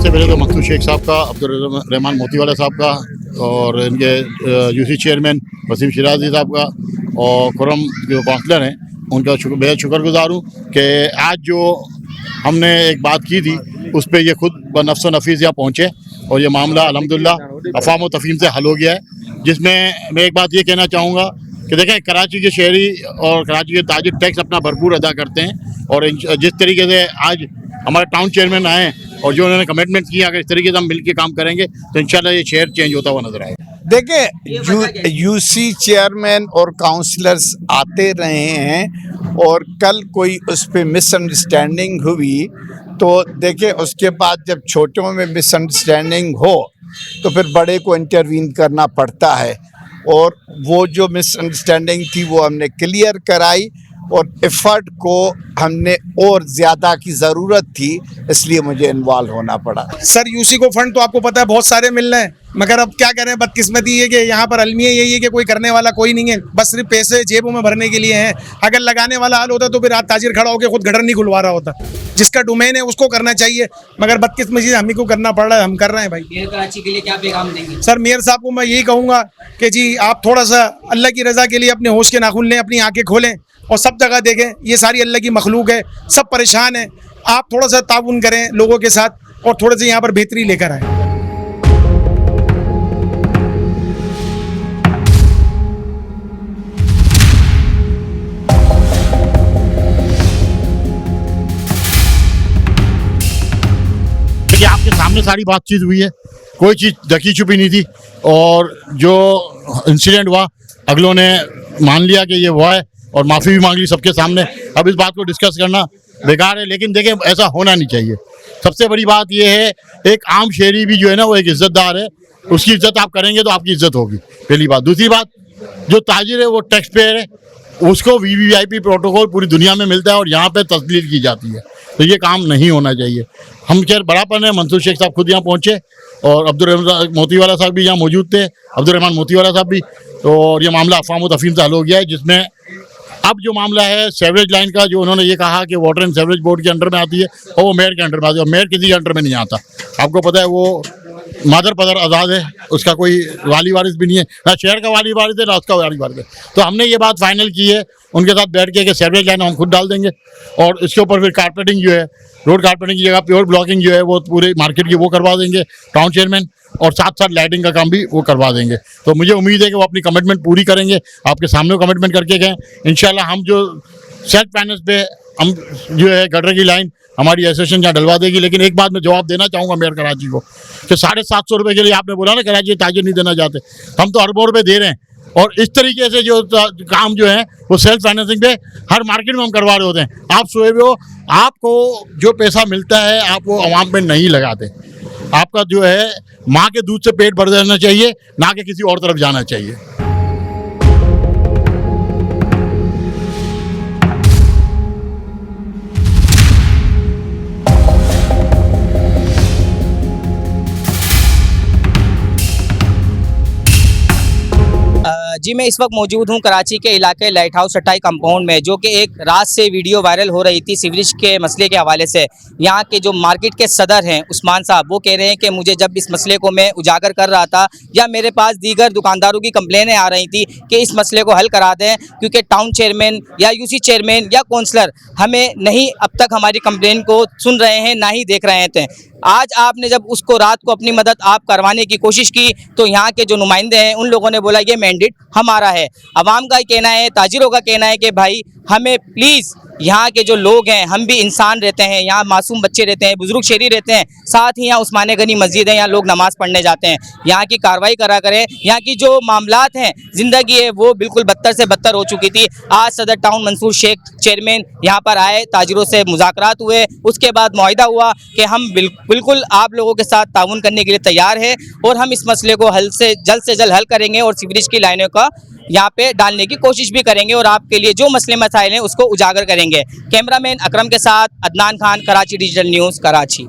सबसे पहले तो मकसूद शेख साहब का, अब्दुल रहमान मोतीवाला साहब का और इनके यूसी चेयरमैन वसीम शिराजी साहब का और खुरम जो काउंसलर हैं उनका बेहद शुक्रगुजार हूँ कि आज जो हमने एक बात की थी उस पर ये खुद बनफ्स नफीस यहाँ पहुँचे और ये मामला अल्हम्दुलिल्लाह अफ़ाम व तफ़हीम से हल हो गया है। जिसमें मैं एक बात ये कहना चाहूँगा कि देखें, कराची के शहरी और कराची के ताजिर टैक्स अपना भरपूर अदा करते हैं और जिस तरीके से आज हमारे टाउन चेयरमैन आए और जो उन्होंने कमिटमेंट किया, अगर इस तरीके से हम मिलकर काम करेंगे तो इंशाल्लाह ये शहर चेंज होता हुआ नजर आएगा। देखिए, यूसी चेयरमैन और काउंसलर्स आते रहे हैं और कल कोई उस पर मिसअंडरस्टैंडिंग हुई तो देखिए उसके बाद जब छोटों में मिसअंडरस्टैंडिंग हो तो फिर बड़े को इंटरवीन करना पड़ता है और वो जो मिसअंडरस्टैंडिंग थी वो हमने क्लियर कराई और एफर्ट को हमने और ज़्यादा की ज़रूरत थी, इसलिए मुझे इन्वॉल्व होना पड़ा। सर यूसी को फंड तो आपको पता है बहुत सारे मिल रहे हैं, मगर अब क्या करें, बदकिस्मती है कि यहाँ पर अलमिया यही है कि कोई करने वाला कोई नहीं है, बस सिर्फ पैसे जेबों में भरने के लिए हैं। अगर लगाने वाला हाल होता तो फिर आज ताजिर खड़ा होकर खुद गटर नहीं खुलवा रहा होता। जिसका डोमेन है उसको करना चाहिए, मगर बदकिस्मती हम ही को करना पड़ रहा है, हम कर रहे हैं भाई। मेयर कराची के लिए क्या पैगाम देंगे? सर मेयर साहब को मैं यही कहूँगा कि जी आप थोड़ा सा अल्लाह की रज़ा के लिए अपने होश के नाखून लें, अपनी आंखें खोलें और सब जगह देखें। ये सारी अल्लाह की मखलूक है, सब परेशान है। आप थोड़ा सा ताउन करें लोगों के साथ और थोड़े से यहाँ पर बेहतरी लेकर आए। देखिए, आपके सामने सारी बातचीत हुई है, कोई चीज़ ढकी छुपी नहीं थी और जो इंसिडेंट हुआ अगलों ने मान लिया कि ये हुआ है और माफ़ी भी मांग ली सबके सामने। अब इस बात को डिस्कस करना बेकार है, लेकिन देखें ऐसा होना नहीं चाहिए। सबसे बड़ी बात यह है, एक आम शहरी भी जो है ना वो एक इज़्ज़तदार है, उसकी इज़्ज़त आप करेंगे तो आपकी इज़्ज़त होगी, पहली बात। दूसरी बात, जो ताजिर है वो टैक्स पेयर है, उसको वीवीआईपी प्रोटोकॉल पूरी दुनिया में मिलता है और यहाँ पर तस्लील की जाती है, तो ये काम नहीं होना चाहिए। हम खैर बराबर हैं, मंसूर शेख साहब खुद यहाँ पहुँचे और अब्दुल रहमान मोतीवाला साहब भी यहाँ मौजूद थे, अब्दुल रहमान मोतीवाला साहब भी, तो और ये मामला अफ़वाम व तफ़हीम से हल हो गया है। जिसमें अब जो मामला है सेवरेज लाइन का, जो उन्होंने ये कहा कि वाटर एंड सेवरेज बोर्ड के अंडर में आती है और वो मेयर के अंडर में आती है, और मेयर किसी के अंडर में नहीं आता। आपको पता है वो मादर पदर आज़ाद है, उसका कोई वाली वारिस भी नहीं है, ना शहर का वाली वारिस है ना उसका वाली वारिस है। तो हमने ये बात फाइनल की है उनके साथ बैठ के कि सेवरेज लाइन हम खुद डाल देंगे और इसके ऊपर फिर कारपेटिंग जो है, रोड कारपेटिंग की जगह प्योर ब्लॉकिंग जो है वो पूरे मार्केट की वो करवा देंगे टाउन चेयरमैन, और साथ साथ लाइटिंग का काम भी वो करवा देंगे। तो मुझे उम्मीद है कि वो अपनी कमिटमेंट पूरी करेंगे, आपके सामने कमिटमेंट करके गए। इंशाल्लाह हम जो सेल्फ फाइनेंस पे हम जो है गटर की लाइन हमारी एसोसिएशन यहाँ डलवा देगी। लेकिन एक बात मैं जवाब देना चाहूँगा मेयर कराची को कि 750 रुपये के लिए आपने बोला ना कराची ताजिर नहीं देना चाहते, हम तो अरबों रुपये दे रहे हैं और इस तरीके से जो काम जो है वो सेल्फ फाइनेंसिंग पे हर मार्केट में हम करवा रहे होते हैं। आप सोए हुए हो, आपको जो पैसा मिलता है आप वो आवाम में नहीं लगाते। आपका जो है माँ के दूध से पेट भर जाना चाहिए, ना कि किसी और तरफ जाना चाहिए। जी मैं इस वक्त मौजूद हूँ कराची के इलाके लाइट हाउस चटाई कंपाउंड में, जो कि एक रात से वीडियो वायरल हो रही थी सीवरेज के मसले के हवाले से। यहाँ के जो मार्केट के सदर हैं उस्मान साहब, वो कह रहे हैं कि मुझे जब इस मसले को मैं उजागर कर रहा था या मेरे पास दीगर दुकानदारों की कंप्लेनें आ रही थी कि इस मसले को हल करा दें, क्योंकि टाउन चेयरमैन या यूसी चेयरमैन या काउंसलर हमें नहीं अब तक हमारी कंप्लेन को सुन रहे हैं, ना ही देख रहे थे। आज आपने जब उसको रात को अपनी मदद आप करवाने की कोशिश की तो यहाँ के जो नुमाइंदे हैं उन लोगों ने बोला ये मैंडेट हमारा है। अवाम का कहना है, ताजिरों का कहना है कि भाई हमें प्लीज़, यहाँ के जो लोग हैं हम भी इंसान रहते हैं, यहाँ मासूम बच्चे रहते हैं, बुजुर्ग शहरी रहते हैं, साथ ही यहाँ उस्मान गनी मस्जिद है, यहाँ लोग नमाज़ पढ़ने जाते हैं। यहाँ की कार्रवाई करा करें। यहाँ की जो मामलात हैं, ज़िंदगी है वो बिल्कुल बदतर से बदतर हो चुकी थी। आज सदर टाउन मंसूर शेख चेयरमैन यहाँ पर आए, ताजिरों से मुज़ाकरात हुए, उसके बाद मुआहिदा हुआ कि हम बिल्कुल आप लोगों के साथ ताउन करने के लिए तैयार है और हम इस मसले को जल्द से जल्द हल करेंगे और सीवरेज की लाइनों का यहाँ पे डालने की कोशिश भी करेंगे और आपके लिए जो मसले मसाइल हैं उसको उजागर करेंगे। कैमरामैन अकरम के साथ अदनान खान, कराची डिजिटल न्यूज़, कराची।